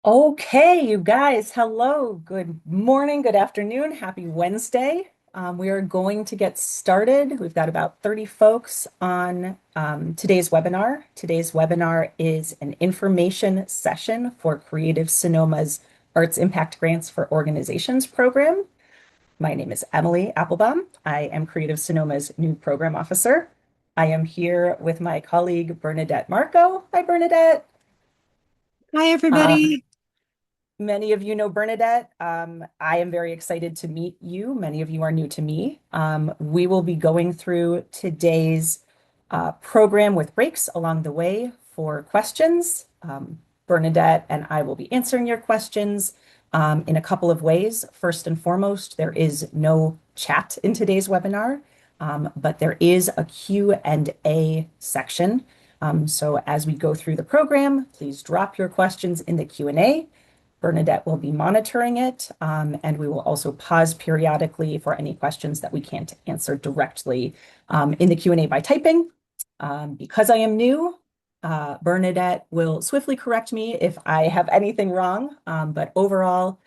Okay, you guys, hello. Good morning, good afternoon, happy Wednesday. We are going to get started. We've got about 30 folks on today's webinar. Today's webinar is an information session for Creative Sonoma's Arts Impact Grants for Organizations program. My name is Emily Applebaum. I am Creative Sonoma's new program officer. I am here with my colleague Bernadette Marco. Hi, Bernadette. Hi, Um, everybody. Many of you know Bernadette. I am very excited to meet you. Many of you are new to me. We will be going through today's program with breaks along the way for questions. Bernadette and I will be answering your questions in a couple of ways. First and foremost, there is no chat in today's webinar, but there is a Q&A section. So as we go through the program, please drop your questions in the Q&A. Bernadette will be monitoring it, and we will also pause periodically for any questions that we can't answer directly in the Q&A by typing. Because I am new, Bernadette will swiftly correct me if I have anything wrong, but overall,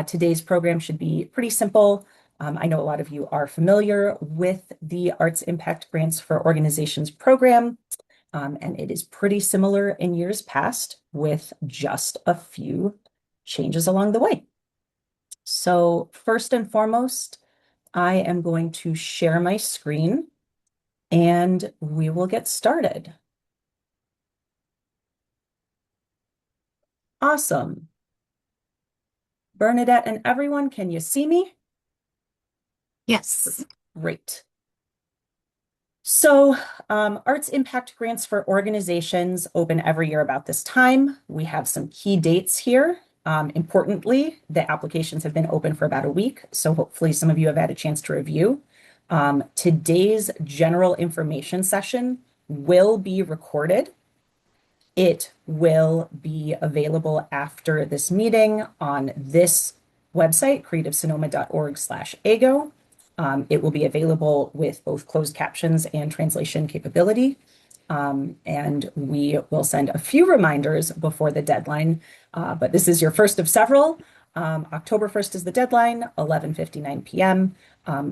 today's program should be pretty simple. I know a lot of you are familiar with the Arts Impact Grants for Organizations program, and it is pretty similar in years past with just a few changes along the way. So first and foremost, I am going to share my screen and we will get started. Awesome. Bernadette and everyone, can you see me? Yes. Great. So, Arts Impact Grants for Organizations open every year about this time. We have some key dates here. Importantly, the applications have been open for about a week, so hopefully some of you have had a chance to review. Today's general information session will be recorded. It will be available after this meeting on this website, creativesonoma.org/AIGO. It will be available with both closed captions and translation capability. And we will send a few reminders before the deadline, but this is your first of several. October 1st is the deadline, 11:59 p.m.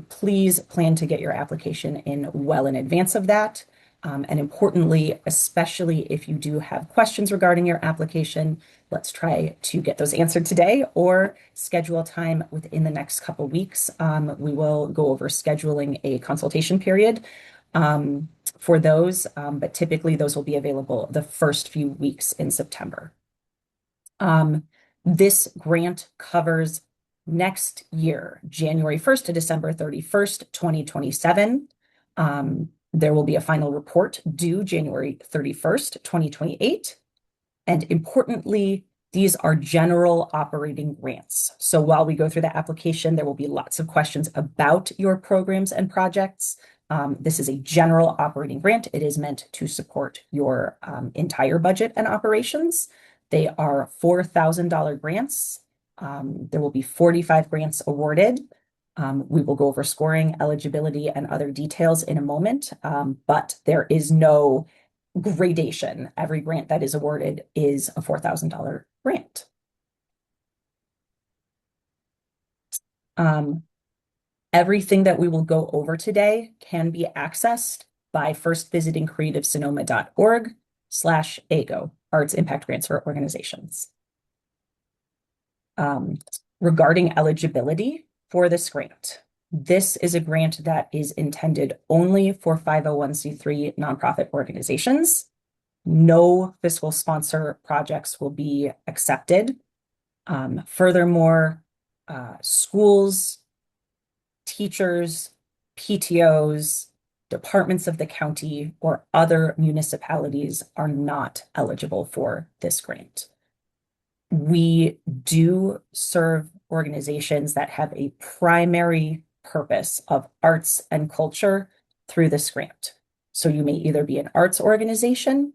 Please plan to get your application in well in advance of that. And importantly, especially if you do have questions regarding your application, let's try to get those answered today or schedule time within the next couple weeks. We will go over scheduling a consultation period for those, but typically those will be available the first few weeks in September. This grant covers next year, January 1st to December 31st, 2027. There will be a final report due January 31st, 2028. And importantly, these are general operating grants. So while we go through the application, there will be lots of questions about your programs and projects. This is a general operating grant. It is meant to support your entire budget and operations. They are $4,000 grants. There will be 45 grants awarded. We will go over scoring, eligibility, and other details in a moment, but there is no gradation. Every grant that is awarded is a $4,000 grant. Everything that we will go over today can be accessed by first visiting creativesonoma.org/AIGO, Arts Impact Grants for Organizations. Regarding eligibility for this grant, this is a grant that is intended only for 501c3 nonprofit organizations. No fiscal sponsor projects will be accepted. Furthermore, schools, teachers, PTOs, departments of the county, or other municipalities are not eligible for this grant. We do serve organizations that have a primary purpose of arts and culture through this grant. So you may either be an arts organization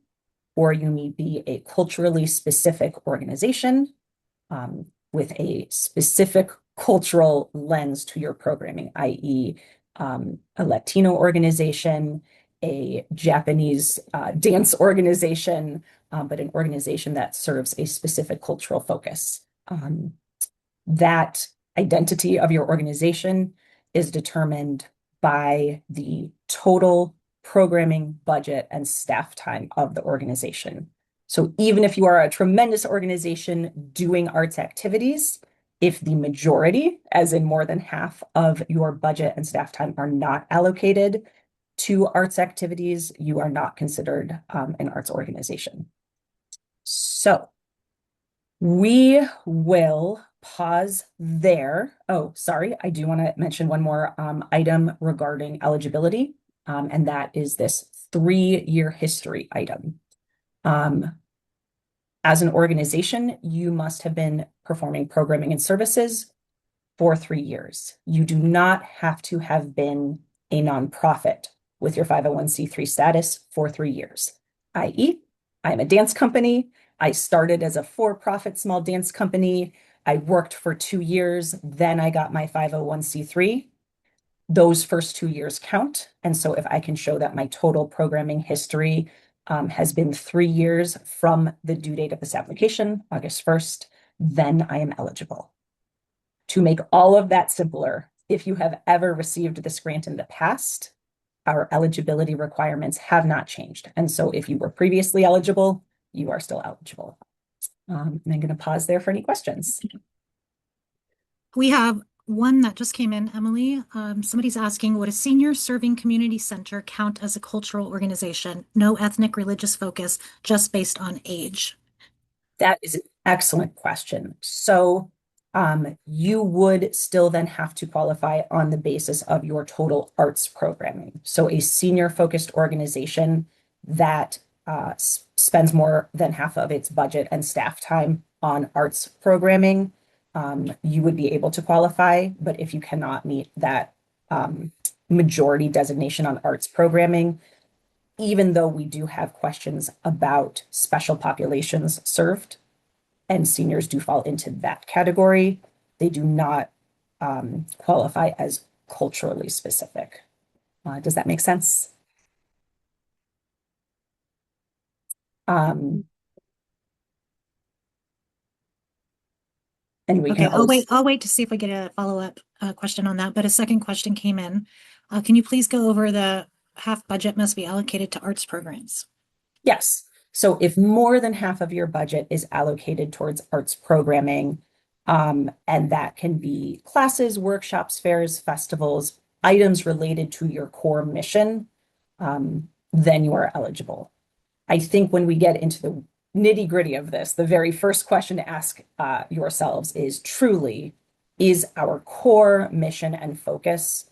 or you may be a culturally specific organization with a specific cultural lens to your programming, i.e., a Latino organization, a Japanese dance organization, but an organization that serves a specific cultural focus. That identity of your organization is determined by the total programming budget and staff time of the organization. So even if you are a tremendous organization doing arts activities, if the majority, as in more than half of your budget and staff time, are not allocated to arts activities, you are not considered an arts organization. So we will pause there. Oh, sorry. I do want to mention one more item regarding eligibility, and that is this 3-year history item. As an organization, you must have been performing programming and services for 3 years. You do not have to have been a nonprofit with your 501c3 status for 3 years, i.e., I'm a dance company. I started as a for-profit small dance company. I worked for 2 years. Then I got my 501c3. Those first 2 years count. And so if I can show that my total programming history has been 3 years from the due date of this application, August 1st, then I am eligible. To make all of that simpler, if you have ever received this grant in the past, our eligibility requirements have not changed. And so if you were previously eligible, you are still eligible. And I'm going to pause there for any questions. We have one that just came in, Emily. Somebody's asking, would a senior serving community center count as a cultural organization? No ethnic, religious focus, just based on age. That is an excellent question. So you would still then have to qualify on the basis of your total arts programming. So a senior focused organization that spends more than half of its budget and staff time on arts programming, you would be able to qualify. But if you cannot meet that majority designation on arts programming, even though we do have questions about special populations served, and seniors do fall into that category, they do not qualify as culturally specific. Does that make sense? And we Okay, can always, I'll wait to see if we get a follow-up question on that. But a second question came in. Can you please go over the half budget must be allocated to arts programs? yes. So if more than half of your budget is allocated towards arts programming, and that can be classes, workshops, fairs, festivals, items related to your core mission, then you are eligible. I think when we get into the nitty gritty of this, the very first question to ask yourselves is truly, is our core mission and focus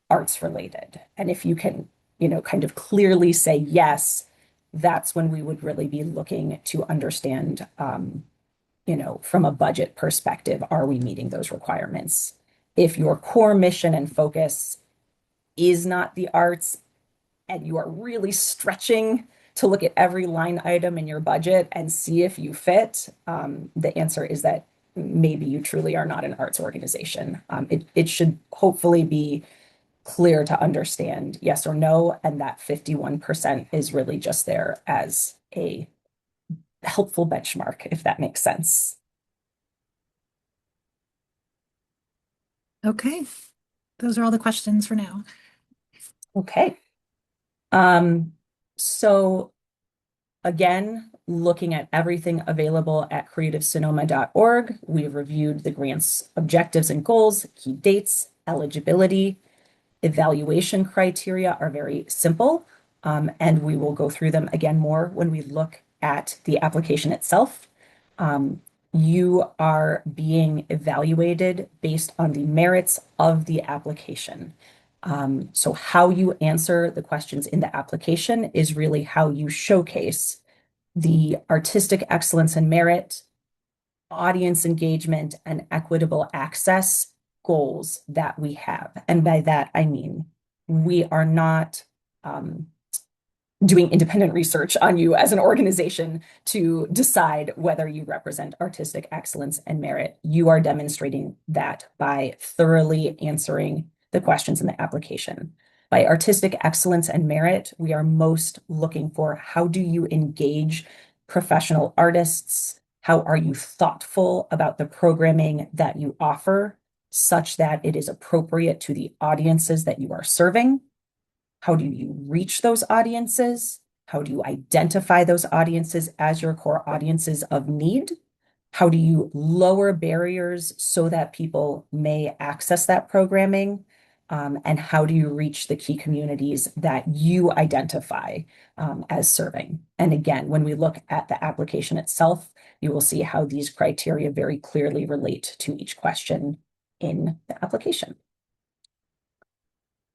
arts related? And if you can, kind of clearly say yes, that's when we would really be looking to understand, from a budget perspective, are we meeting those requirements? If your core mission and focus is not the arts and you are really stretching to look at every line item in your budget and see if you fit, the answer is that maybe you truly are not an arts organization. It should hopefully be clear to understand yes or no, and that 51% is really just there as a helpful benchmark, if that makes sense. Okay, those are all the questions for now. Okay. So again, looking at everything available at creativesonoma.org, we've reviewed the grant's objectives and goals, key dates, eligibility. Evaluation criteria are very simple, and we will go through them again more when we look at the application itself. You are being evaluated based on the merits of the application. So how you answer the questions in the application is really how you showcase the artistic excellence and merit, audience engagement, and equitable access goals that we have. And by that, I mean, we are not doing independent research on you as an organization to decide whether you represent artistic excellence and merit. You are demonstrating that by thoroughly answering the questions in the application. By artistic excellence and merit, we are most looking for how do you engage professional artists? How are you thoughtful about the programming that you offer such that it is appropriate to the audiences that you are serving? How do you reach those audiences? How do you identify those audiences as your core audiences of need? How do you lower barriers so that people may access that programming? And how do you reach the key communities that you identify as serving? And again, when we look at the application itself, you will see how these criteria very clearly relate to each question in the application.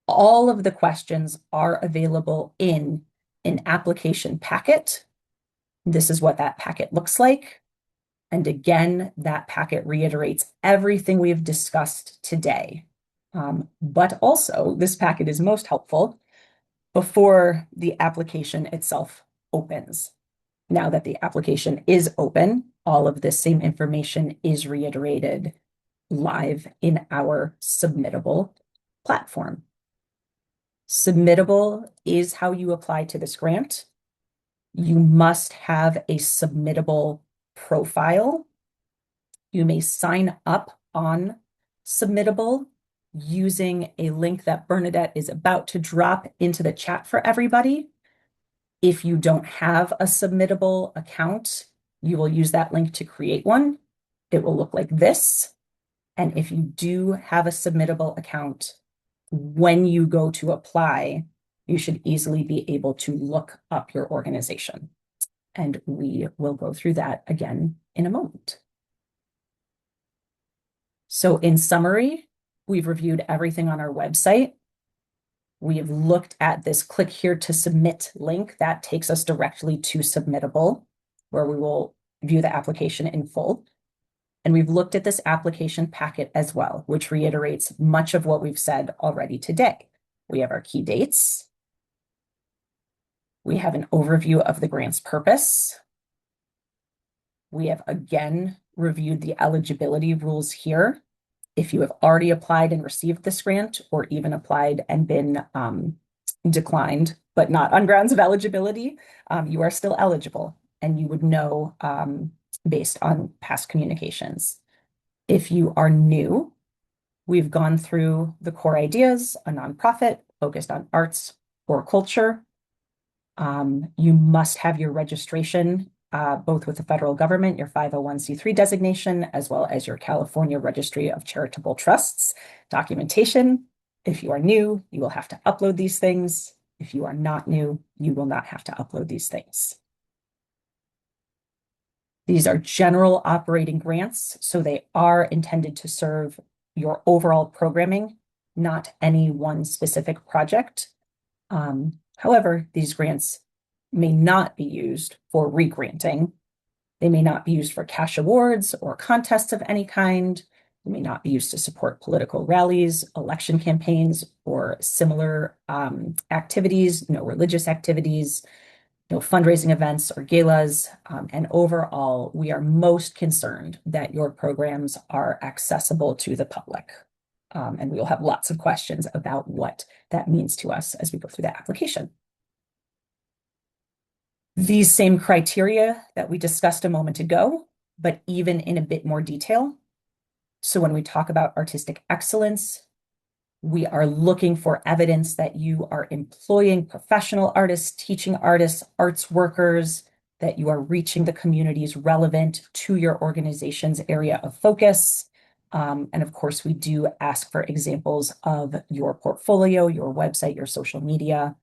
All of the questions are available in an application packet. This is what that packet looks like. And again, that packet reiterates everything we've discussed today. But also, this packet is most helpful before the application itself opens. Now that the application is open, all of this same information is reiterated live in our submittable platform. Submittable is how you apply to this grant. You must have a submittable profile. You may sign up on Submittable using a link that Bernadette is about to drop into the chat for everybody. If you don't have a Submittable account, you will use that link to create one. It will look like this. And if you do have a Submittable account, when you go to apply, you should easily be able to look up your organization. And we will go through that again in a moment. So in summary, we've reviewed everything on our website. We have looked at this click here to submit link that takes us directly to Submittable, where we will view the application in full. And we've looked at this application packet as well, which reiterates much of what we've said already today. We have our key dates. We have an overview of the grant's purpose. We have again reviewed the eligibility rules here. If you have already applied and received this grant, or even applied and been declined, but not on grounds of eligibility, you are still eligible, and you would know based on past communications. If you are new, we've gone through the core ideas: a nonprofit focused on arts or culture. You must have your registration both with the federal government, your 501c3 designation, as well as your California Registry of Charitable Trusts documentation. If you are new, you will have to upload these things. If you are not new, you will not have to upload these things. These are general operating grants, so they are intended to serve your overall programming, not any one specific project. However, these grants may not be used for regranting. They may not be used for cash awards or contests of any kind. They may not be used to support political rallies, election campaigns, or similar activities, no religious activities, no fundraising events or galas. And overall, we are most concerned that your programs are accessible to the public. And we will have lots of questions about what that means to us as we go through the application. These same criteria that we discussed a moment ago, but even in a bit more detail. So when we talk about artistic excellence, we are looking for evidence that you are employing professional artists, teaching artists, arts workers, that you are reaching the communities relevant to your organization's area of focus. And of course, we do ask for examples of your portfolio, your website, your social media.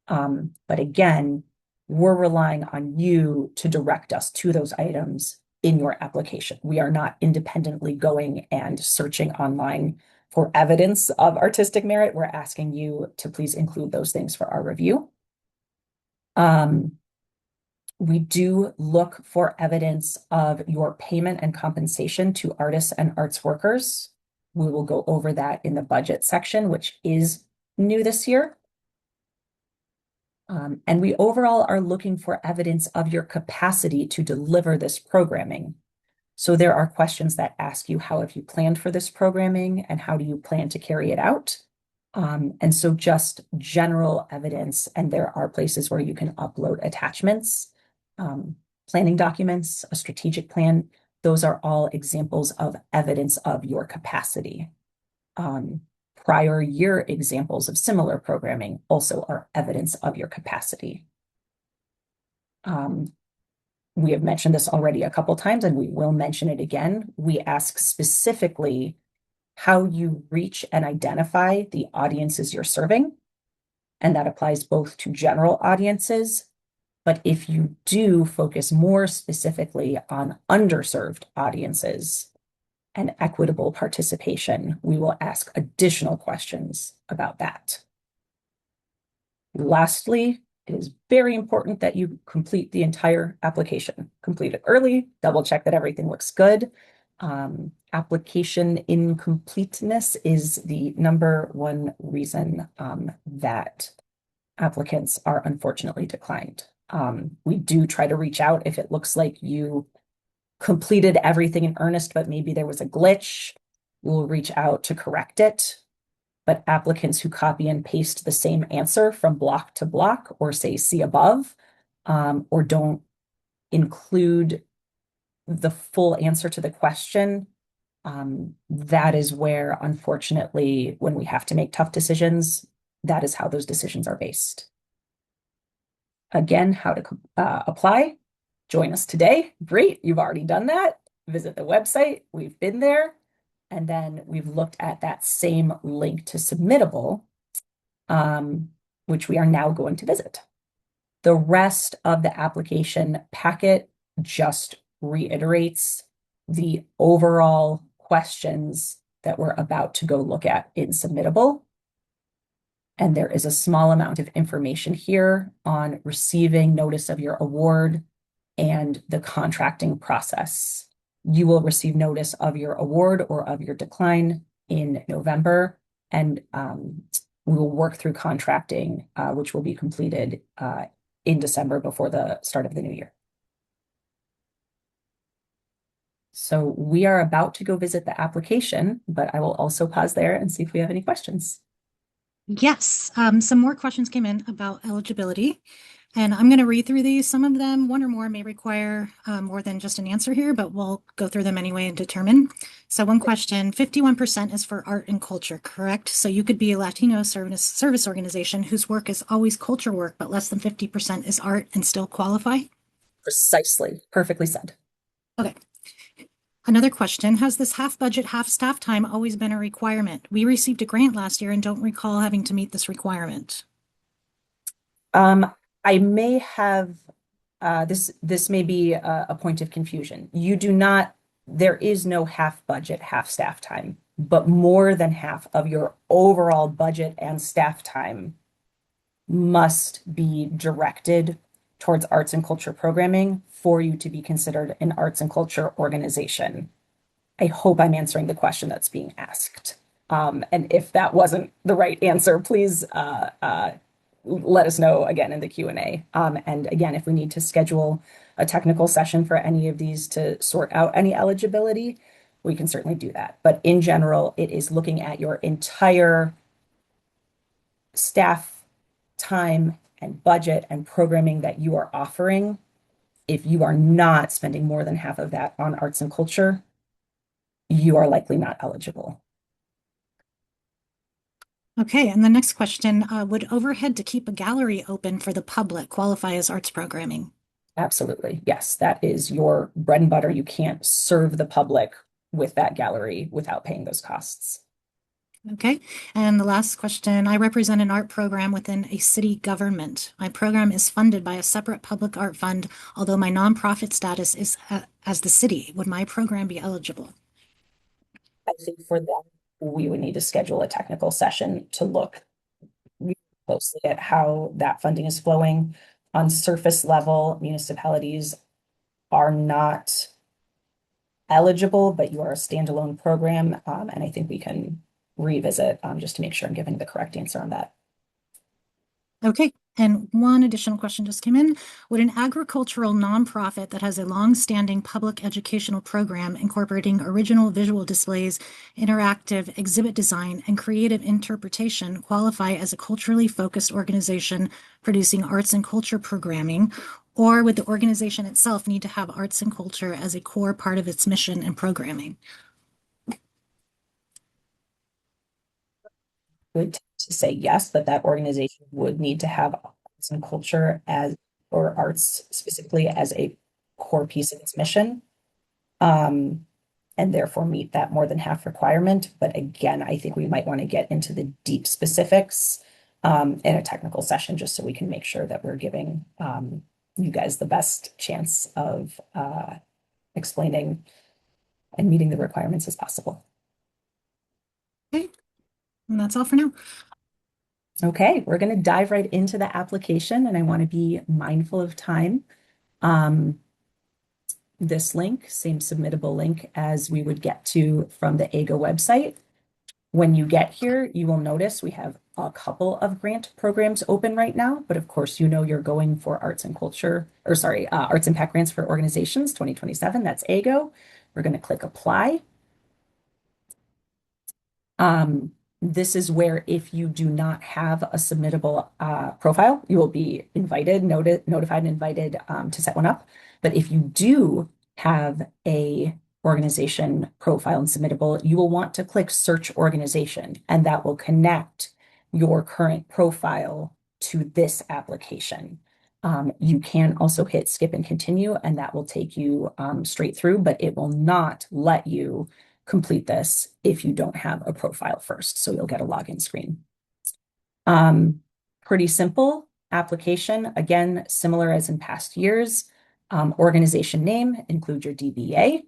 But again, we're relying on you to direct us to those items in your application. We are not independently going and searching online for evidence of artistic merit. We're asking you to please include those things for our review. We do look for evidence of your payment and compensation to artists and arts workers. We will go over that in the budget section, which is new this year. And we overall are looking for evidence of your capacity to deliver this programming. So there are questions that ask you, how have you planned for this programming and how do you plan to carry it out? And so just general evidence, and there are places where you can upload attachments. planning documents, a strategic plan. Those are all examples of evidence of your capacity. Um, Prior year examples of similar programming also are evidence of your capacity. Um, we have mentioned this already a couple times, and we will mention it again. We ask specifically how you reach and identify the audiences you're serving, and that applies both to general audiences. But if you do focus more specifically on underserved audiences and equitable participation, we will ask additional questions about that. Lastly, it is very important that you complete the entire application. Complete it early, double check that everything looks good. Application incompleteness is the number one reason that applicants are unfortunately declined. We do try to reach out if it looks like you completed everything in earnest, but maybe there was a glitch. We'll reach out to correct it. But applicants who copy and paste the same answer from block to block, or say see above, or don't include the full answer to the question, that is where, unfortunately, when we have to make tough decisions, that is how those decisions are based. Again, how to apply. Join us today. Great, you've already done that. Visit the website. We've been there. And then we've looked at that same link to Submittable, which we are now going to visit. The rest of the application packet just reiterates the overall questions that we're about to go look at in Submittable. And there is a small amount of information here on receiving notice of your award and the contracting process. You will receive notice of your award or of your decline in November, and we will work through contracting, which will be completed in December before the start of the new year. So we are about to go visit the application, but I will also pause there and see if we have any questions. Yes, some more questions came in about eligibility, and I'm going to read through these. Some of them, one or more, may require more than just an answer here, but we'll go through them anyway and determine. So one question, 51% is for art and culture, correct? So you could be a Latino service organization whose work is always culture work, but less than 50% is art and still qualify? Precisely, perfectly said. Okay. Another question, has this half budget, half staff time always been a requirement? We received a grant last year and don't recall having to meet this requirement. I may have this may be a point of confusion. You do not, there is no half budget, half staff time, but more than half of your overall budget and staff time must be directed towards arts and culture programming for you to be considered an arts and culture organization. I hope I'm answering the question that's being asked. And if that wasn't the right answer, please let us know again in the Q&A. And again, if we need to schedule a technical session for any of these to sort out any eligibility, we can certainly do that. But in general, it is looking at your entire staff time and budget and programming that you are offering. If you are not spending more than half of that on arts and culture, you are likely not eligible. Okay, and the next question, would overhead to keep a gallery open for the public qualify as arts programming? Absolutely. Yes, that is your bread and butter. You can't serve the public with that gallery without paying those costs. Okay, and the last question, I represent an art program within a city government. My program is funded by a separate public art fund, although my nonprofit status is as the city. Would my program be eligible? I think for that, we would need to schedule a technical session to look closely at how that funding is flowing. On surface level, municipalities are not eligible, but you are a standalone program. And I think we can revisit just to make sure I'm giving the correct answer on that. Okay, and one additional question just came in. Would an agricultural nonprofit that has a long-standing public educational program incorporating original visual displays, interactive exhibit design, and creative interpretation qualify as a culturally focused organization producing arts and culture programming? Or would the organization itself need to have arts and culture as a core part of its mission and programming? Would to say yes, that that organization would need to have arts and culture as, or arts specifically as a core piece of its mission. Um, and therefore meet that more than half requirement. But again, I think we might want to get into the deep specifics in a technical session, just so we can make sure that we're giving you guys the best chance of explaining and meeting the requirements as possible. Okay, and that's all for now. Okay, we're going to dive right into the application, and I want to be mindful of time. Um, this link, same submittable link as we would get to from the AIGO website. When you get here, you will notice we have a couple of grant programs open right now, but of course, you know you're going for arts and culture, or sorry, arts impact grants for organizations 2027. That's AIGO. We're going to click apply. Um, this is where if you do not have a submittable profile, you will be notified and invited to set one up. But if you do have a organization profile and submittable, you will want to click search organization, and that will connect your current profile to this application. You can also hit skip and continue, and that will take you straight through, but it will not let you complete this if you don't have a profile first. So you'll get a login screen. Pretty simple application. Again, similar as in past years. Organization name, include your DBA.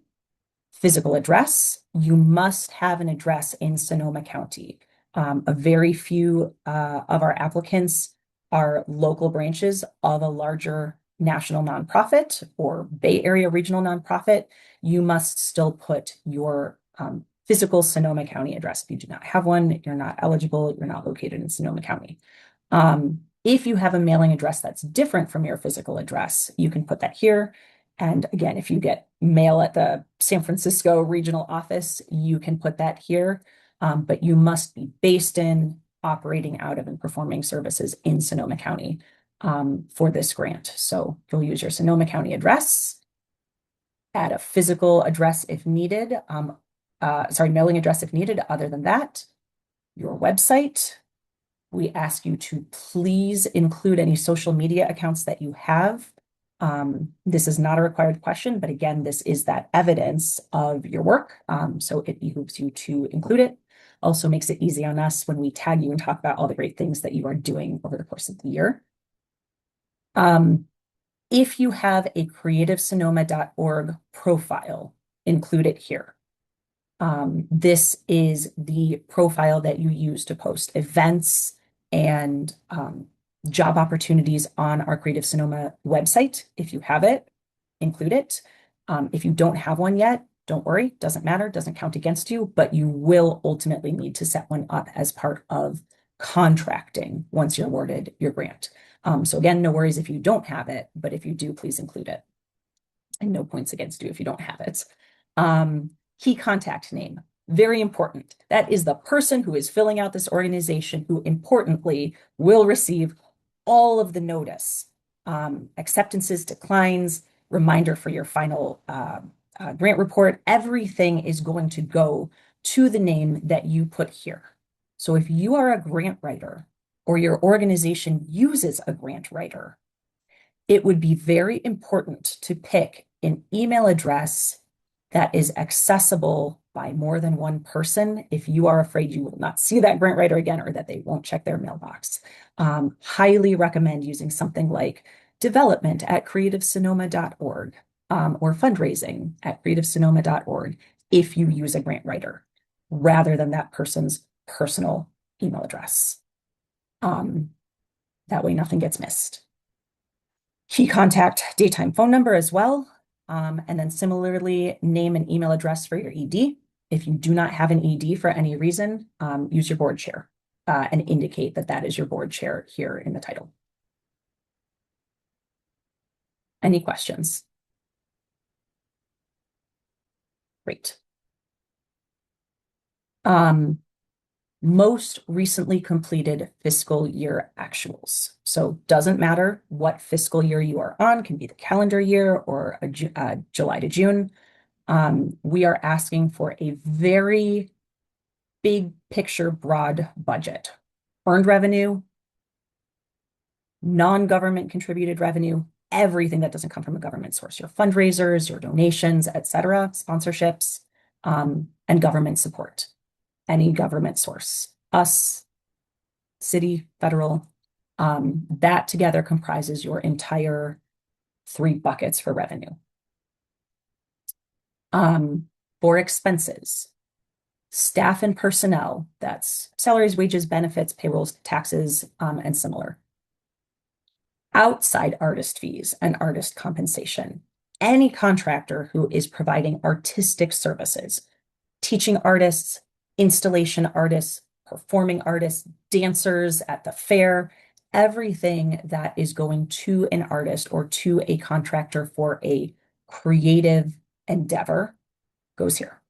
Physical address, you must have an address in Sonoma County. A very few of our applicants are local branches of a larger national nonprofit or Bay Area regional nonprofit. You must still put your physical Sonoma County address. If you do not have one, you're not eligible, you're not located in Sonoma County. If you have a mailing address that's different from your physical address, you can put that here. And again, if you get mail at the San Francisco regional office, you can put that here. But you must be based in, operating out of, and performing services in Sonoma County for this grant. So you'll use your Sonoma County address, add a physical address if needed, mailing address if needed. Other than that, your website. We ask you to please include any social media accounts that you have. This is not a required question, but again, this is that evidence of your work. So it behooves you to include it. Also makes it easy on us when we tag you and talk about all the great things that you are doing over the course of the year. If you have a creativesonoma.org profile, include it here. This is the profile that you use to post events and job opportunities on our Creative Sonoma website. If you have it, include it. If you don't have one yet, don't worry, doesn't matter, doesn't count against you, but you will ultimately need to set one up as part of contracting once you're awarded your grant. So again, no worries if you don't have it, but if you do, please include it. And no points against you if you don't have it. Key contact name, very important. That is the person who is filling out this organization, who importantly will receive all of the notice, acceptances, declines, reminder for your final grant report. Everything is going to go to the name that you put here. So if you are a grant writer or your organization uses a grant writer, it would be very important to pick an email address that is accessible by more than one person if you are afraid you will not see that grant writer again or that they won't check their mailbox. Highly recommend using something like development at creativesonoma.org or fundraising at creativesonoma.org if you use a grant writer rather than that person's personal email address. That way nothing gets missed. Key contact, daytime phone number as well. And then similarly, name and email address for your ED. If you do not have an ED for any reason, use your board chair and indicate that that is your board chair here in the title. Any questions? Great. most recently completed fiscal year actuals. So doesn't matter what fiscal year you are on, can be the calendar year or July to June. We are asking for a very big picture, broad budget. Earned revenue, non-government contributed revenue, everything that doesn't come from a government source, your fundraisers, your donations, et cetera, sponsorships, and government support, any government source, us, city, federal, that together comprises your entire three buckets for revenue. For expenses, staff and personnel, that's salaries, wages, benefits, payrolls, taxes, and similar. Outside artist fees and artist compensation, any contractor who is providing artistic services, teaching artists, installation artists, performing artists, dancers at the fair, everything that is going to an artist or to a contractor for a creative endeavor goes here.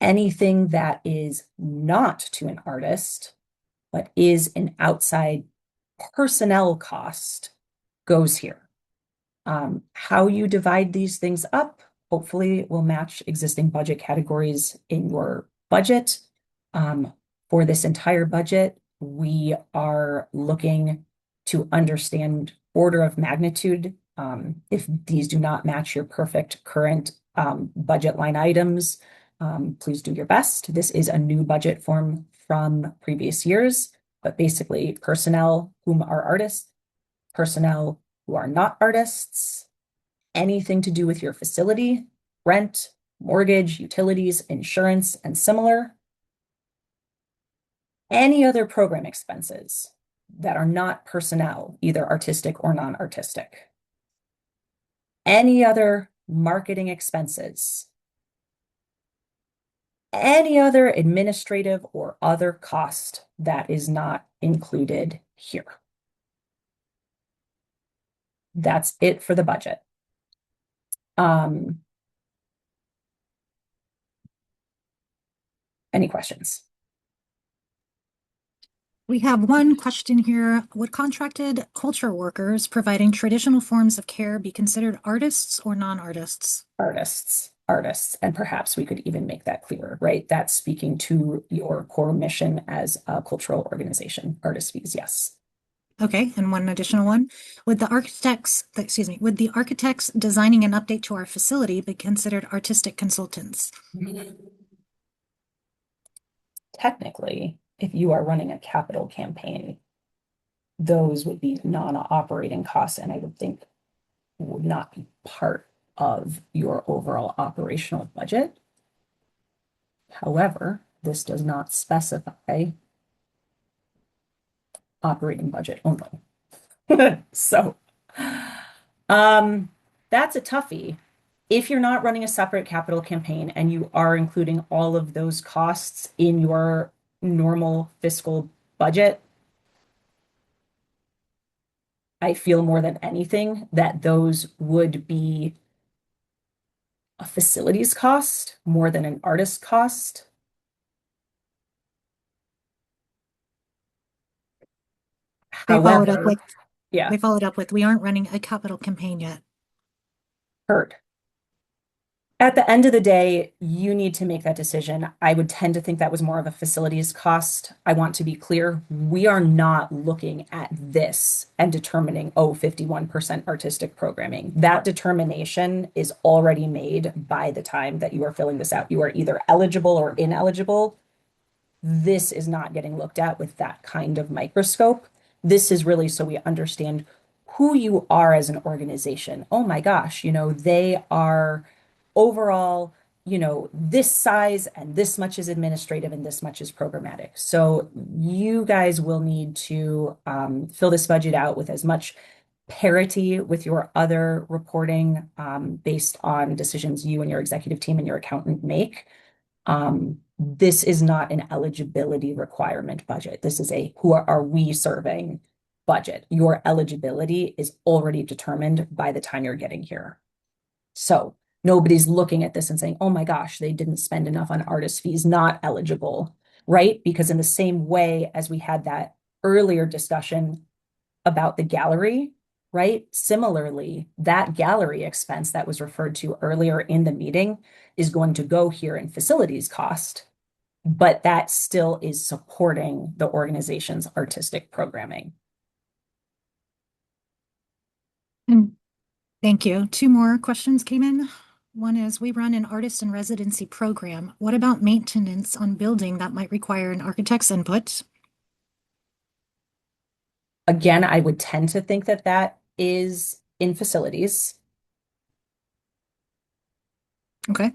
Anything that is not to an artist, but is an outside personnel cost goes here. How you divide these things up, hopefully will match existing budget categories in your budget. For this entire budget, we are looking to understand order of magnitude. If these do not match your perfect current budget line items, please do your best. This is a new budget form from previous years, but basically personnel whom are artists, personnel who are not artists, anything to do with your facility, rent, mortgage, utilities, insurance, and similar. Any other program expenses that are not personnel, either artistic or non-artistic. Any other marketing expenses. Any other administrative or other cost that is not included here. That's it for the budget. Any questions? We have one question here. Would contracted culture workers providing traditional forms of care be considered artists or non-artists? Artists, and perhaps we could even make that clearer, right? That's speaking to your core mission as a cultural organization. Artist fees, yes. Okay, and one additional one. Would the architects designing an update to our facility be considered artistic consultants? Technically, if you are running a capital campaign, those would be non-operating costs, and I would think would not be part of your overall operational budget. However, this does not specify operating budget only. So, that's a toughie. If you're not running a separate capital campaign and you are including all of those costs in your normal fiscal budget, I feel more than anything that those would be a facilities cost more than an artist cost. They followed up However, with, yeah, we aren't running a capital campaign yet. heard. At the end of the day, you need to make that decision. I would tend to think that was more of a facilities cost. I want to be clear, we are not looking at this and determining, oh, 51% artistic programming. That determination is already made by the time that you are filling this out. You are either eligible or ineligible. This is not getting looked at with that kind of microscope. This is really so we understand who you are as an organization. Oh my gosh, they are overall, this size and this much is administrative and this much is programmatic. So you guys will need to fill this budget out with as much parity with your other reporting based on decisions you and your executive team and your accountant make. This is not an eligibility requirement budget. This is a who are we serving budget. Your eligibility is already determined by the time you're getting here. So nobody's looking at this and saying, oh my gosh, they didn't spend enough on artist fees, not eligible. right? Because in the same way as we had that earlier discussion about the gallery, right? Similarly, that gallery expense that was referred to earlier in the meeting is going to go here in facilities cost, but that still is supporting the organization's artistic programming. And thank you. Two more questions came in. One is, we run an artist in residency program. What about maintenance on building that might require an architect's input? Again, I would tend to think that that is in facilities. Okay.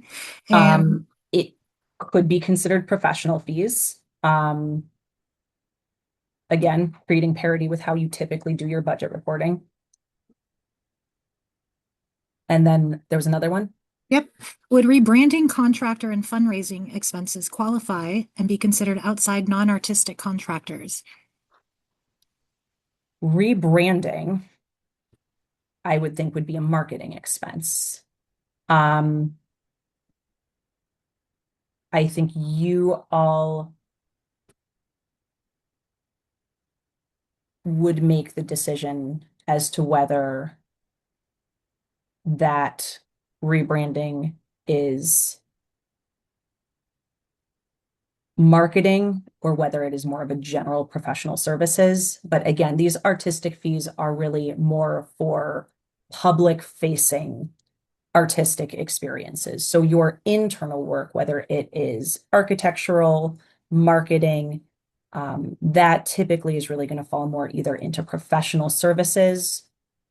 And It could be considered professional fees. Again, creating parity with how you typically do your budget reporting. And then there was another one. yep. Would rebranding, contractor, and fundraising expenses qualify and be considered outside non-artistic contractors? Rebranding, I would think would be a marketing expense. Um, I think you all would make the decision as to whether that rebranding is marketing or whether it is more of a general professional services. But again, these artistic fees are really more for public facing artistic experiences. So your internal work, whether it is architectural, marketing, that typically is really going to fall more either into professional services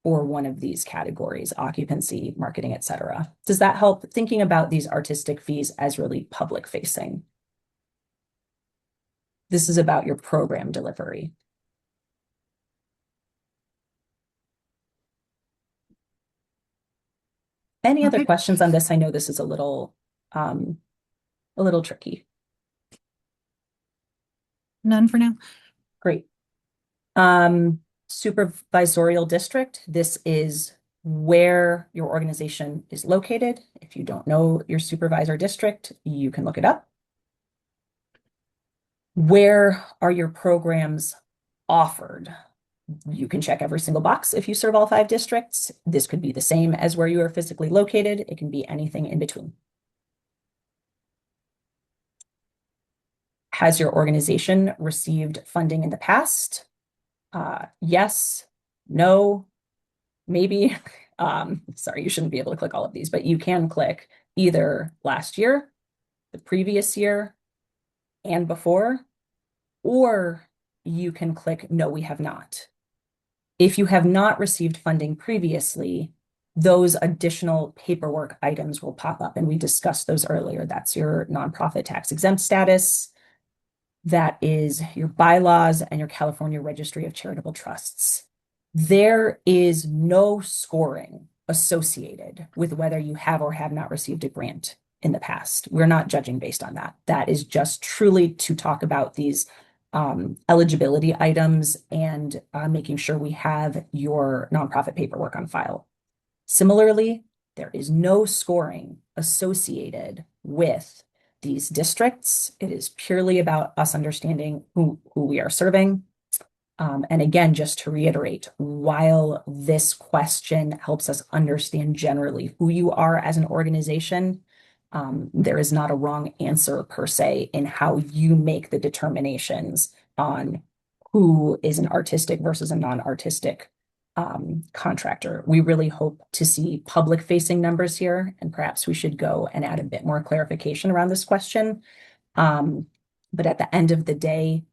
or one of these categories, occupancy, marketing, et cetera. Does that help thinking about these artistic fees as really public facing? This is about your program delivery. Any other Okay. questions on this? I know this is a little tricky. None for now. Great. Supervisorial district. This is where your organization is located. If you don't know your supervisor district, you can look it up. Where are your programs offered? You can check every single box if you serve all 5 districts. This could be the same as where you are physically located. It can be anything in between. Has your organization received funding in the past? Yes, no, maybe. Sorry, you shouldn't be able to click all of these, but you can click either last year, the previous year, and before, or you can click no, we have not. If you have not received funding previously, those additional paperwork items will pop up, and we discussed those earlier. That's your nonprofit tax exempt status. That is your bylaws and your California Registry of Charitable Trusts. There is no scoring associated with whether you have or have not received a grant in the past. We're not judging based on that. That is just truly to talk about these eligibility items and making sure we have your nonprofit paperwork on file. Similarly, there is no scoring associated with these districts. It is purely about us understanding who we are serving. And again, just to reiterate, while this question helps us understand generally who you are as an organization, there is not a wrong answer per se in how you make the determinations on who is an artistic versus a non-artistic contractor. We really hope to see public facing numbers here, and perhaps we should go and add a bit more clarification around this question. But at the end of the day,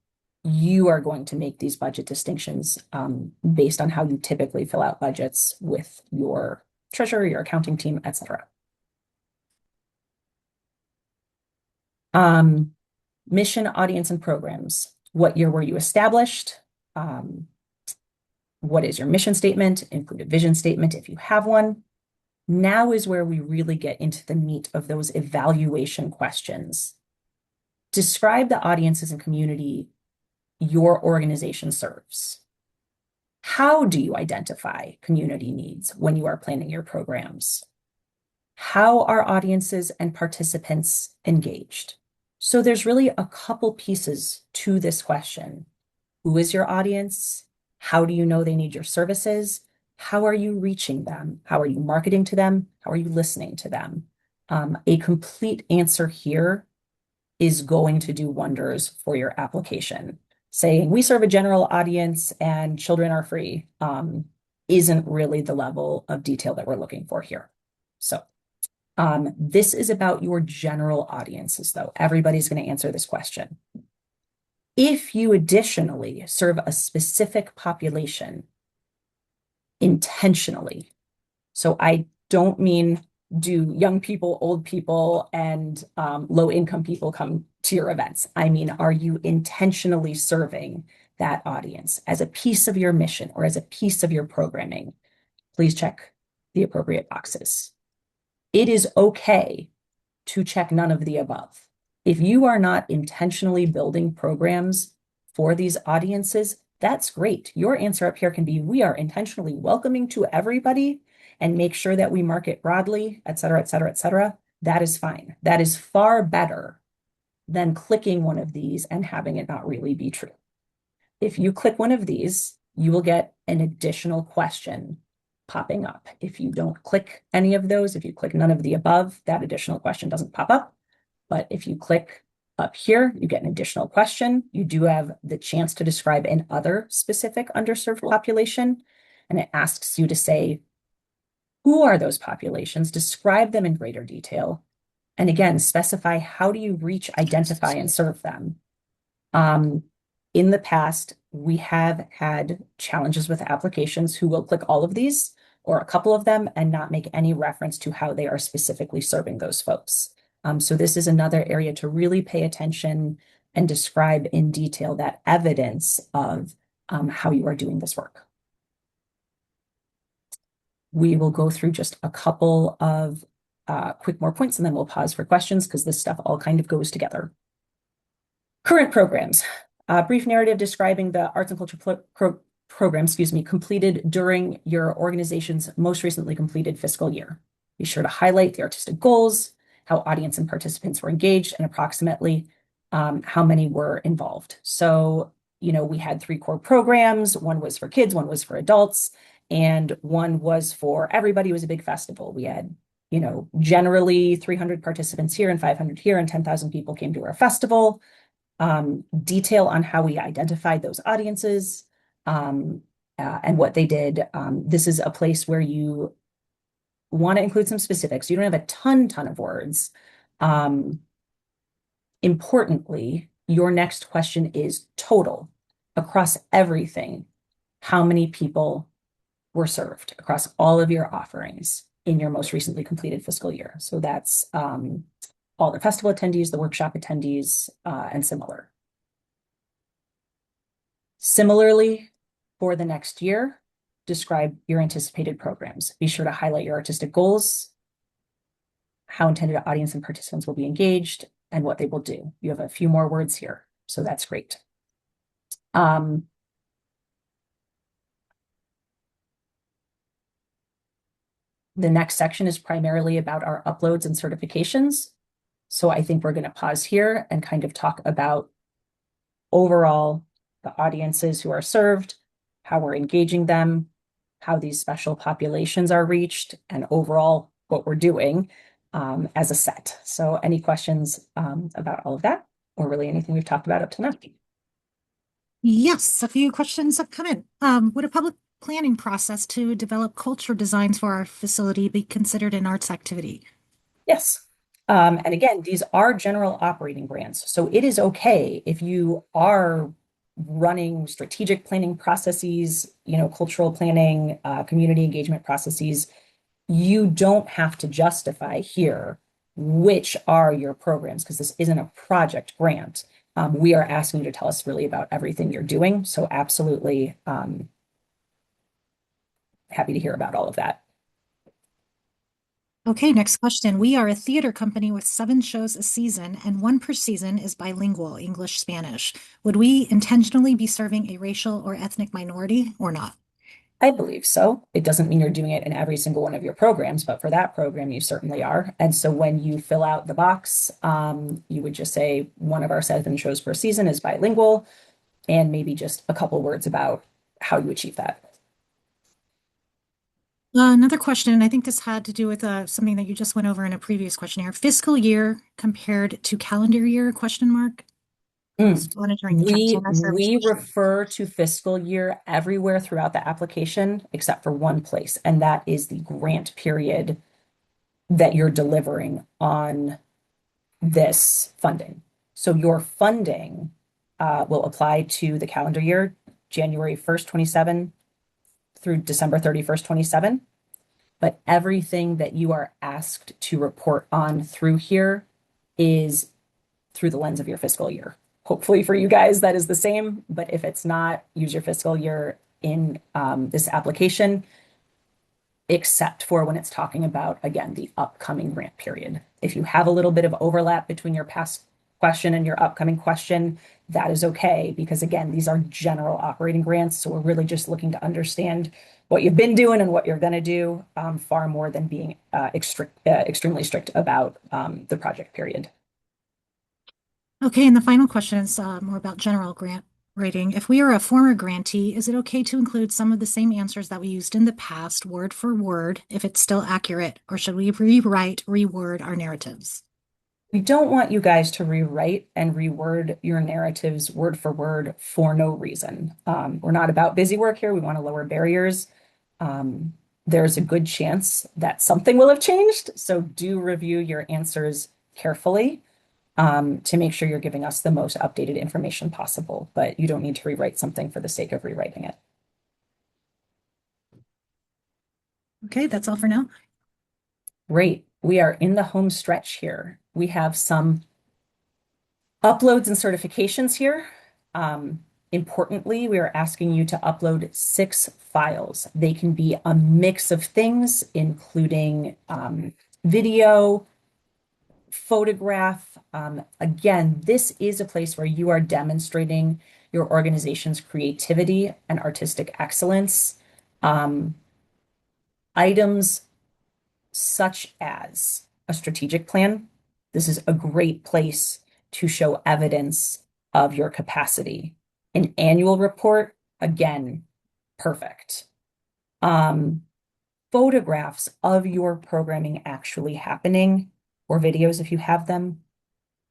you are going to make these budget distinctions based on how you typically fill out budgets with your treasurer, your accounting team, etc. Mission, audience, and programs. What year were you established? What is your mission statement? Include a vision statement if you have one. Now is where we really get into the meat of those evaluation questions. Describe the audiences and community your organization serves. How do you identify community needs when you are planning your programs? How are audiences and participants engaged? So there's really a couple pieces to this question. Who is your audience? How do you know they need your services? How are you reaching them? How are you marketing to them? How are you listening to them? A complete answer here is going to do wonders for your application. Saying we serve a general audience and children are free isn't really the level of detail that we're looking for here. So this is about your general audiences, though. Everybody's going to answer this question. If you additionally serve a specific population intentionally, so I don't mean do young people, old people, and low income people come to your events. I mean, are you intentionally serving that audience as a piece of your mission or as a piece of your programming? Please check the appropriate boxes. It is okay to check none of the above. If you are not intentionally building programs for these audiences, that's great. Your answer up here can be, we are intentionally welcoming to everybody and make sure that we market broadly, et cetera, et cetera, et cetera. That is fine. That is far better than clicking one of these and having it not really be true. If you click one of these, you will get an additional question popping up. If you don't click any of those, if you click none of the above, that additional question doesn't pop up. But if you click up here, you get an additional question. You do have the chance to describe an other specific underserved population, and it asks you to say, who are those populations? Describe them in greater detail. And again, specify how do you reach, identify, and serve them. In the past, we have had challenges with applications who will click all of these or a couple of them and not make any reference to how they are specifically serving those folks. So this is another area to really pay attention and describe in detail that evidence of how you are doing this work. We will go through just a couple of quick more points and then we'll pause for questions because this stuff all kind of goes together. Current programs. Brief narrative describing the arts and culture program, completed during your organization's most recently completed fiscal year. Be sure to highlight the artistic goals, how audience and participants were engaged, and approximately how many were involved. So, we had 3 core programs. One was for kids, one was for adults, and one was for everybody. It was a big festival. We had, generally 300 participants here and 500 here, and 10,000 people came to our festival. Detail on how we identified those audiences and what they did. This is a place where you want to include some specifics. You don't have a ton of words. Importantly, your next question is total across everything. How many people were served across all of your offerings in your most recently completed fiscal year? So that's all the festival attendees, the workshop attendees, and similar. Similarly, for the next year, describe your anticipated programs. Be sure to highlight your artistic goals, how intended audience and participants will be engaged, and what they will do. You have a few more words here, so that's great. The next section is primarily about our uploads and certifications. So I think we're going to pause here and kind of talk about overall the audiences who are served, how we're engaging them, how these special populations are reached, and overall what we're doing as a set. So any questions about all of that, or really anything we've talked about up to now? Yes, a few questions have come in. Would a public planning process to develop culture designs for our facility be considered an arts activity? Yes. And again, these are general operating grants. So it is okay if you are running strategic planning processes, cultural planning, community engagement processes. You don't have to justify here which are your programs because this isn't a project grant. We are asking you to tell us really about everything you're doing. So absolutely happy to hear about all of that. Okay, next question. We are a theater company with 7 shows a season, and 1 per season is bilingual, English, Spanish. Would we intentionally be serving a racial or ethnic minority or not? I believe so. It doesn't mean you're doing it in every single one of your programs, but for that program, you certainly are. And so when you fill out the box, you would just say one of our 7 shows per season is bilingual, and maybe just a couple words about how you achieve that. Another question, and I think this had to do with something that you just went over in a previous question here. Fiscal year compared to calendar year, question mark. Mm. Just monitoring the trend, so I'm We not sure which we question. refer to fiscal year everywhere throughout the application except for one place, and that is the grant period that you're delivering on this funding. So your funding will apply to the calendar year, January 1st, 27 through December 31st, 27. But everything that you are asked to report on through here is through the lens of your fiscal year. Hopefully for you guys, that is the same. But if it's not, use your fiscal year in this application, except for when it's talking about, again, the upcoming grant period. If you have a little bit of overlap between your past question and your upcoming question, that is okay, because again, these are general operating grants. So we're really just looking to understand what you've been doing and what you're going to do, far more than being extremely strict about the project period. Okay, and the final question is more about general grant writing. If we are a former grantee, is it okay to include some of the same answers that we used in the past, word for word, if it's still accurate, or should we rewrite, reword our narratives? We don't want you guys to rewrite and reword your narratives word for word for no reason. We're not about busy work here. We want to lower barriers. Um, there's a good chance that something will have changed. So do review your answers carefully to make sure you're giving us the most updated information possible. But you don't need to rewrite something for the sake of rewriting it. Okay, that's all for now. Great. We are in the home stretch here. We have some uploads and certifications here. Importantly, we are asking you to upload 6 files. They can be a mix of things, including video, photograph. Again, this is a place where you are demonstrating your organization's creativity and artistic excellence. Um, items such as a strategic plan. This is a great place to show evidence of your capacity. An annual report, again, perfect. Um, photographs of your programming actually happening, or videos if you have them.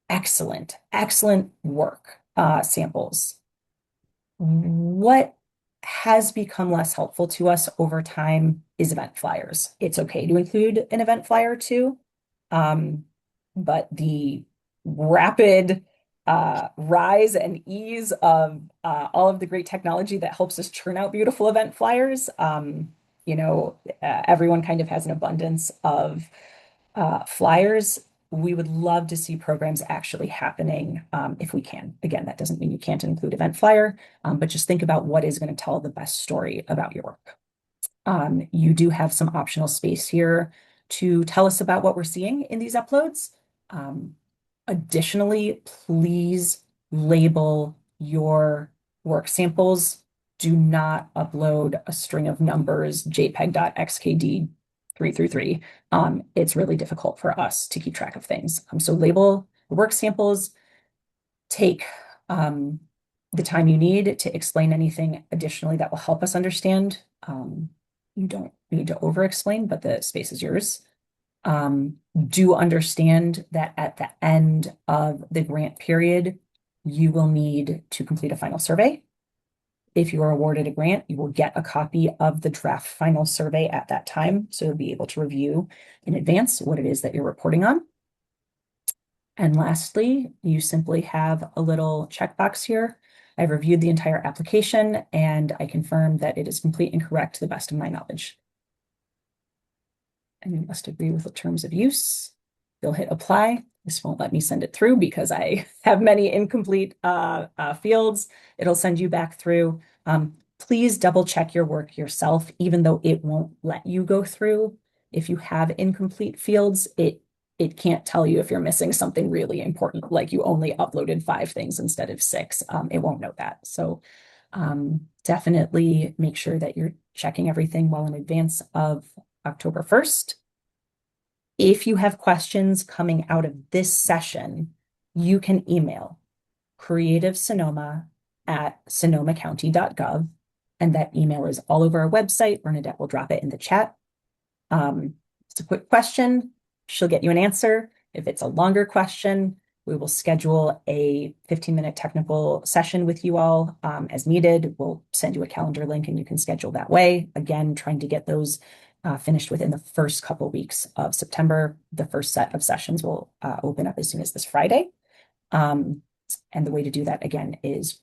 Excellent, excellent work. Samples. What has become less helpful to us over time is event flyers. It's okay to include an event flyer too, but the rapid rise and ease of all of the great technology that helps us churn out beautiful event flyers, everyone kind of has an abundance of flyers. We would love to see programs actually happening if we can. Again, that doesn't mean you can't include event flyer, but just think about what is going to tell the best story about your work. You do have some optional space here to tell us about what we're seeing in these uploads. Um, additionally, please label your work samples. Do not upload a string of numbers, JPEG.xkd 333. It's really difficult for us to keep track of things. So label the work samples, take the time you need to explain anything additionally that will help us understand. You don't need to over-explain, but the space is yours. Do understand that at the end of the grant period, you will need to complete a final survey. If you are awarded a grant, you will get a copy of the draft final survey at that time. So you'll be able to review in advance what it is that you're reporting on. And lastly, you simply have a little checkbox here. I've reviewed the entire application and I confirm that it is complete and correct to the best of my knowledge. And you must agree with the terms of use. You'll hit apply. This won't let me send it through because I have many incomplete fields. It'll send you back through. Please double check your work yourself, even though it won't let you go through. If you have incomplete fields, it can't tell you if you're missing something really important, like you only uploaded 5 things instead of 6. It won't know that. So definitely make sure that you're checking everything well in advance of October 1st. If you have questions coming out of this session, you can email creativesonoma@sonomacounty.gov, and that email is all over our website. Bernadette will drop it in the chat. It's a quick question. She'll get you an answer. If it's a longer question, we will schedule a 15-minute technical session with you all as needed. We'll send you a calendar link and you can schedule that way. Again, trying to get those finished within the first couple weeks of September. The first set of sessions will open up as soon as this Friday. And the way to do that, again, is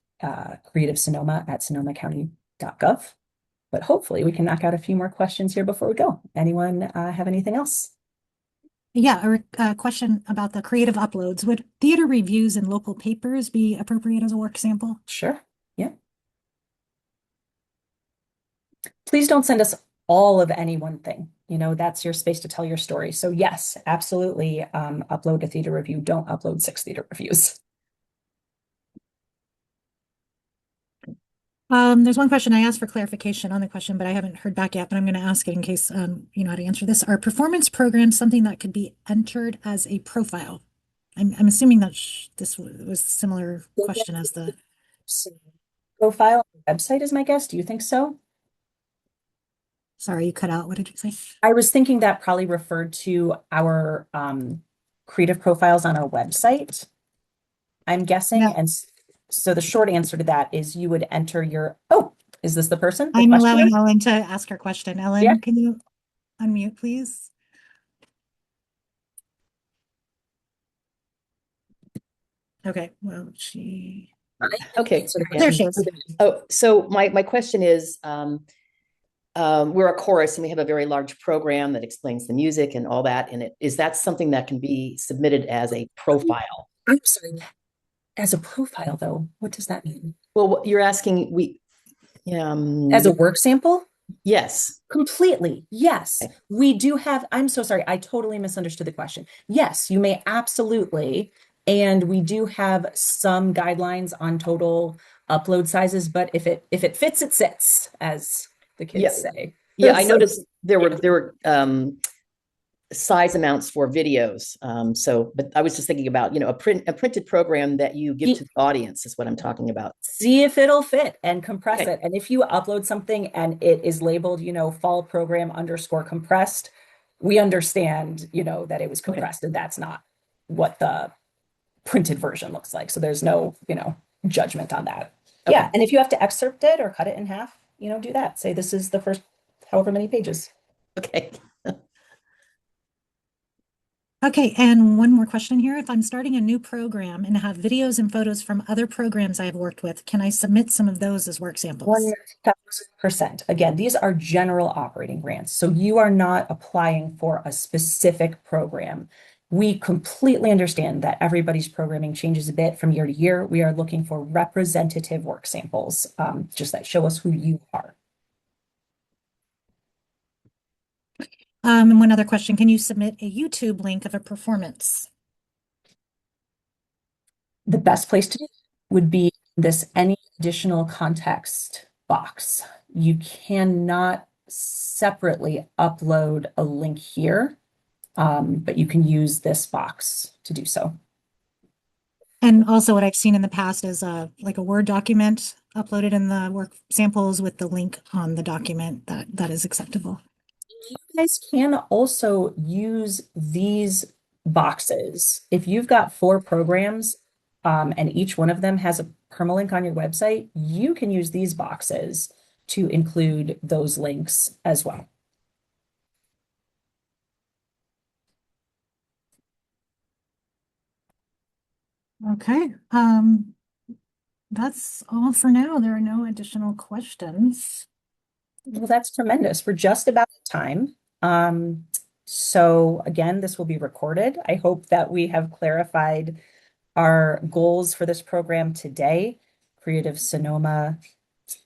Creative Sonoma at sonomacounty.gov. But hopefully we can knock out a few more questions here before we go. Anyone have anything else? Yeah, a question about the creative uploads. Would theater reviews in local papers be appropriate as a work sample? Sure. Yeah. Please don't send us all of any one thing. You know, that's your space to tell your story. So yes, absolutely. Upload a theater review. Don't upload 6 theater reviews. There's one question I asked for clarification on the question, but I haven't heard back yet, but I'm going to ask it in case you know how to answer this. Are performance programs something that could be entered as a profile? I'm assuming that this was a similar question as the Profile on the website is my guess. Do you think so? sorry, you cut out. What did you say? I was thinking that probably referred to our creative profiles on our website, I'm guessing. No, And so the short answer to that is you would enter your, oh, is this the person, the I'm questioner? allowing Ellen to ask her question. Yeah. Ellen, can you unmute, please? Okay, well, Okay. So the there question she is. Oh, so my question is, we're a chorus and we have a very large program that explains the music and all that. And is that something that can be submitted as a profile? I'm sorry. As a profile, though, what does that mean? Well, what you're asking, As a work sample? yes. Completely. Yes. Okay. We do have, I'm so sorry. I totally misunderstood the question. Yes, you may absolutely. And we do have some guidelines on total upload sizes, but if it fits, it sits, as the Yeah. kids say. Yeah, I So, noticed there yeah. were size amounts for videos. But I was just thinking about, a printed program that you give to the audience is what I'm talking about. See if it'll fit and compress Okay. it. And if you upload something and it is labeled, fall program underscore compressed, we understand, that it was Okay. compressed and that's not what the printed version looks like. So there's no, judgment on that. Okay. Yeah. And if you have to excerpt it or cut it in half, do that. Say this is the first however many pages. Okay. Okay, and one more question here. If I'm starting a new program and have videos and photos from other programs I've worked with, can I submit some of those as work samples? 1,000%. Again, these are general operating grants. So you are not applying for a specific program. We completely understand that everybody's programming changes a bit from year to year. We are looking for representative work samples, just that show us who you are. And one other question, can you submit a YouTube link of a performance? The best place to do it would be this any additional context box. You cannot separately upload a link here, but you can use this box to do so. And also what I've seen in the past is like a Word document uploaded in the work samples with the link on the document that is acceptable. You guys can also use these boxes. If you've got 4 programs, and each one of them has a permalink on your website, you can use these boxes to include those links as well. Okay, that's all for now. There are no additional questions. Well, that's tremendous. We're just about at time. So again, this will be recorded. I hope that we have clarified our goals for this program today. Creative Sonoma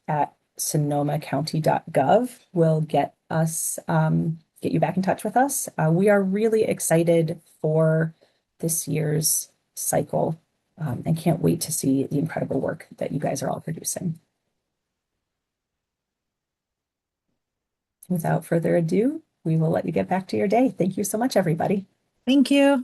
at sonomacounty.gov will get us, get you back in touch with us. We are really excited for this year's cycle, and can't wait to see the incredible work that you guys are all producing. Without further ado, we will let you get back to your day. Thank you so much, everybody. Thank you.